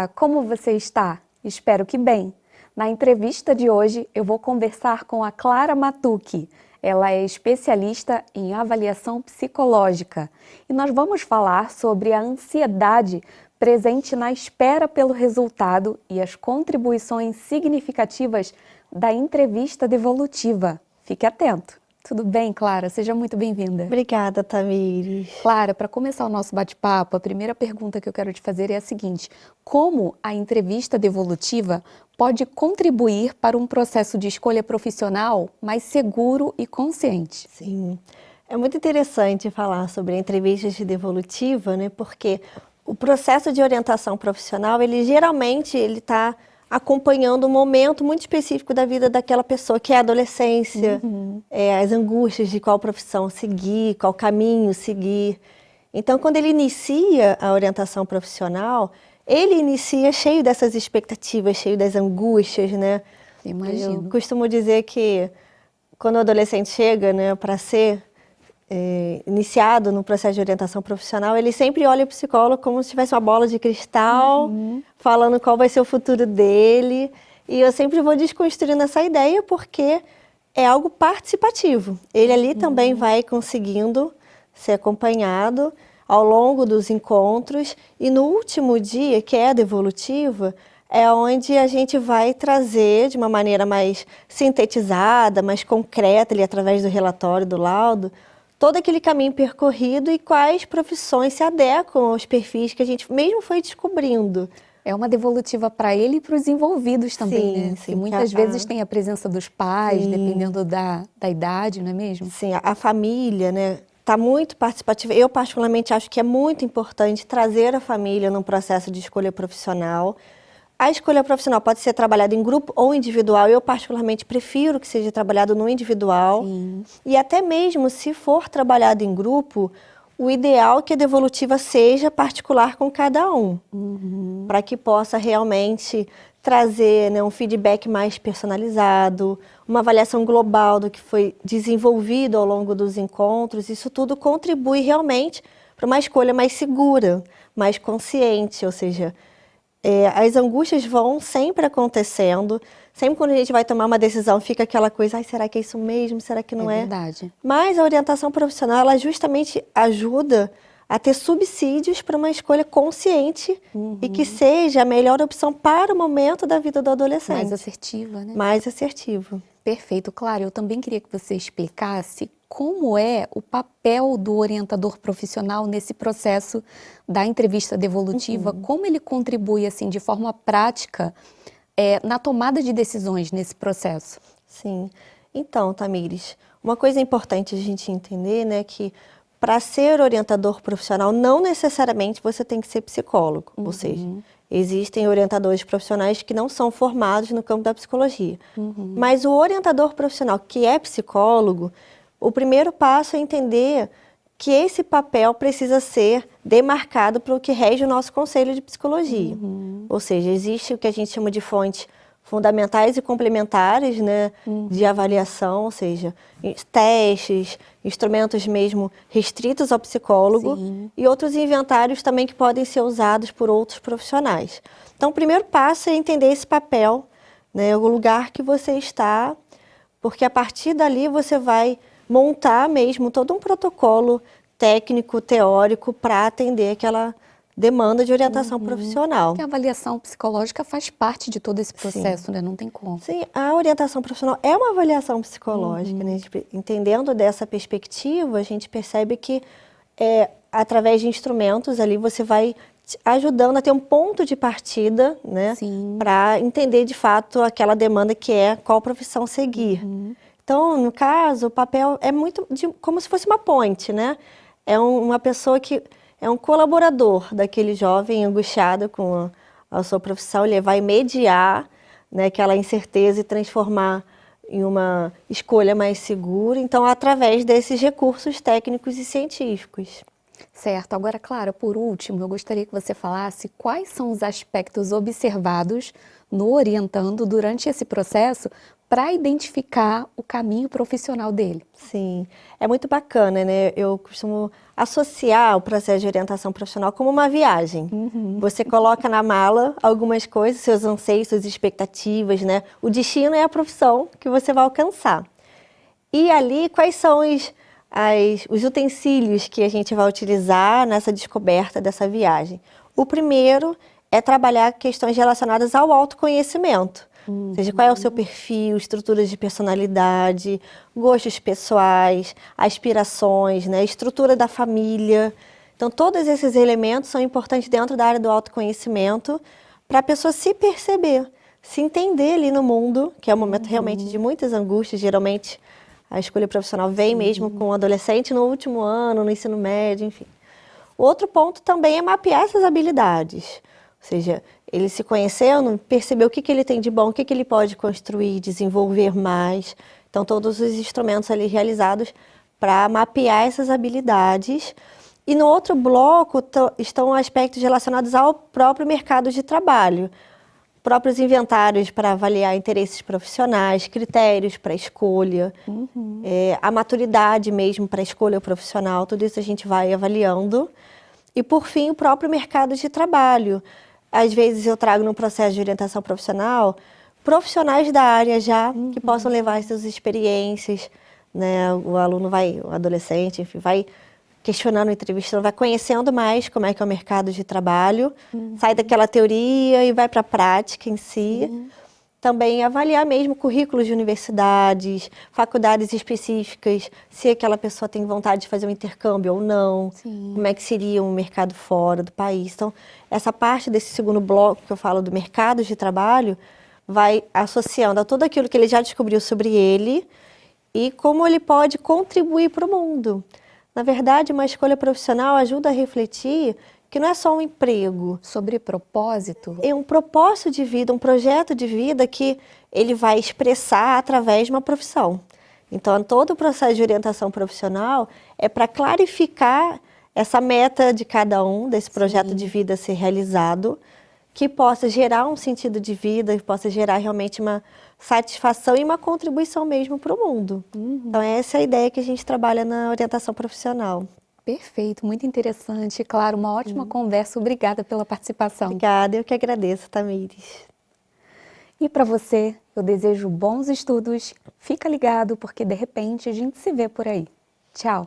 Olá, como você está? Espero que bem. Na entrevista de hoje, eu vou conversar com a Clara Matucci. Ela é especialista em avaliação psicológica e nós vamos falar sobre a ansiedade presente na espera pelo resultado e as contribuições significativas da entrevista devolutiva. Fique atento. Tudo bem, Clara? Seja muito bem-vinda. Obrigada, Tamires. Clara, para começar o nosso bate-papo, a primeira pergunta que eu quero te fazer é a seguinte: como a entrevista devolutiva pode contribuir para um processo de escolha profissional mais seguro e consciente? Sim, é muito interessante falar sobre a entrevista de devolutiva, né? Porque o processo de orientação profissional, ele geralmente está acompanhando um momento muito específico da vida daquela pessoa, que é a adolescência, as angústias de qual profissão seguir, qual caminho seguir. Então, quando ele inicia a orientação profissional, ele inicia cheio dessas expectativas, cheio das angústias, né? Imagino. Eu costumo dizer que quando o adolescente chega, né, para ser iniciado no processo de orientação profissional, ele sempre olha o psicólogo como se tivesse uma bola de cristal, falando qual vai ser o futuro dele. E eu sempre vou desconstruindo essa ideia porque é algo participativo. Ele ali também vai conseguindo ser acompanhado ao longo dos encontros. E no último dia, que é a devolutiva, é onde a gente vai trazer de uma maneira mais sintetizada, mais concreta, ali, através do relatório, do laudo, todo aquele caminho percorrido e quais profissões se adequam aos perfis que a gente mesmo foi descobrindo. É uma devolutiva para ele e para os envolvidos também, Sim, né? sim, Que muitas vezes tem a presença dos pais, dependendo da idade, não é mesmo? Sim, a família, né, está muito participativa. Eu, particularmente, acho que é muito importante trazer a família num processo de escolha profissional. A escolha profissional pode ser trabalhada em grupo ou individual. Eu, particularmente, prefiro que seja trabalhado no individual. Sim. E até mesmo se for trabalhado em grupo, o ideal é que a devolutiva seja particular com cada um, para que possa realmente trazer, né, um feedback mais personalizado, uma avaliação global do que foi desenvolvido ao longo dos encontros. Isso tudo contribui realmente para uma escolha mais segura, mais consciente, ou seja, as angústias vão sempre acontecendo. Sempre quando a gente vai tomar uma decisão, fica aquela coisa, ai, será que é isso mesmo? Será que não é? É verdade. Mas a orientação profissional, ela justamente ajuda a ter subsídios para uma escolha consciente e que seja a melhor opção para o momento da vida do adolescente. Mais assertiva, né? Mais assertivo. Perfeito. Claro, eu também queria que você explicasse como é o papel do orientador profissional nesse processo da entrevista devolutiva, como ele contribui, assim, de forma prática, na tomada de decisões nesse processo. Sim. Então, Tamires, uma coisa importante a gente entender, né, que para ser orientador profissional, não necessariamente você tem que ser psicólogo, ou seja, existem orientadores profissionais que não são formados no campo da psicologia. Mas o orientador profissional que é psicólogo, o primeiro passo é entender que esse papel precisa ser demarcado para o que rege o nosso conselho de psicologia. Ou seja, existe o que a gente chama de fontes fundamentais e complementares, né, de avaliação, ou seja, testes, instrumentos mesmo restritos ao psicólogo e outros inventários também que podem ser usados por outros profissionais. Então, o primeiro passo é entender esse papel, né, o lugar que você está, porque a partir dali você vai montar mesmo todo um protocolo técnico, teórico, para atender aquela demanda de orientação profissional. Porque a avaliação psicológica faz parte de todo esse processo, né? Não tem como. Sim, a orientação profissional é uma avaliação psicológica, né? Entendendo dessa perspectiva, a gente percebe que através de instrumentos ali você vai ajudando a ter um ponto de partida, né? Para entender de fato aquela demanda que é qual profissão seguir. Então, no caso, o papel é muito como se fosse uma ponte, né? É uma pessoa que é um colaborador daquele jovem angustiado com a sua profissão. Ele vai mediar, né, aquela incerteza e transformar em uma escolha mais segura. Então, através desses recursos técnicos e científicos. Certo. Agora, Clara, por último, eu gostaria que você falasse quais são os aspectos observados no orientando durante esse processo para identificar o caminho profissional dele. Sim, é muito bacana, né? Eu costumo associar o processo de orientação profissional como uma viagem. Você coloca na mala algumas coisas, seus anseios, suas expectativas, né? O destino é a profissão que você vai alcançar. E ali, quais são os utensílios que a gente vai utilizar nessa descoberta dessa viagem? O primeiro é trabalhar questões relacionadas ao autoconhecimento. Ou seja, qual é o seu perfil, estruturas de personalidade, gostos pessoais, aspirações, né, estrutura da família. Então, todos esses elementos são importantes dentro da área do autoconhecimento para a pessoa se perceber, se entender ali no mundo, que é um momento realmente de muitas angústias. Geralmente, a escolha profissional vem mesmo com o adolescente no último ano, no ensino médio, enfim. O outro ponto também é mapear essas habilidades. Ou seja, ele se conhecendo, perceber o que ele tem de bom, o que ele pode construir, desenvolver mais. Então, todos os instrumentos ali realizados para mapear essas habilidades. E no outro bloco estão aspectos relacionados ao próprio mercado de trabalho. Próprios inventários para avaliar interesses profissionais, critérios para escolha, a maturidade mesmo para escolha profissional, tudo isso a gente vai avaliando. E, por fim, o próprio mercado de trabalho. Às vezes eu trago no processo de orientação profissional profissionais da área já que possam levar as suas experiências, né? O aluno o adolescente, enfim, vai questionando, entrevistando, vai conhecendo mais como é que é o mercado de trabalho, sai daquela teoria e vai para a prática em si. Também avaliar mesmo currículos de universidades, faculdades específicas, se aquela pessoa tem vontade de fazer um intercâmbio ou não, como é que seria um mercado fora do país. Então, essa parte desse segundo bloco que eu falo do mercado de trabalho vai associando a tudo aquilo que ele já descobriu sobre ele e como ele pode contribuir para o mundo. Na verdade, uma escolha profissional ajuda a refletir que não é só um emprego. Sobre propósito? É um propósito de vida, um projeto de vida que ele vai expressar através de uma profissão. Então, todo o processo de orientação profissional é para clarificar essa meta de cada um, desse projeto de vida ser realizado, que possa gerar um sentido de vida, que possa gerar realmente uma satisfação e uma contribuição mesmo para o mundo. Então, essa é a ideia que a gente trabalha na orientação profissional. Perfeito, muito interessante. Claro, uma ótima conversa. Obrigada pela participação. Obrigada, eu que agradeço, Tamires. E para você, eu desejo bons estudos. Fica ligado, porque de repente a gente se vê por aí. Tchau!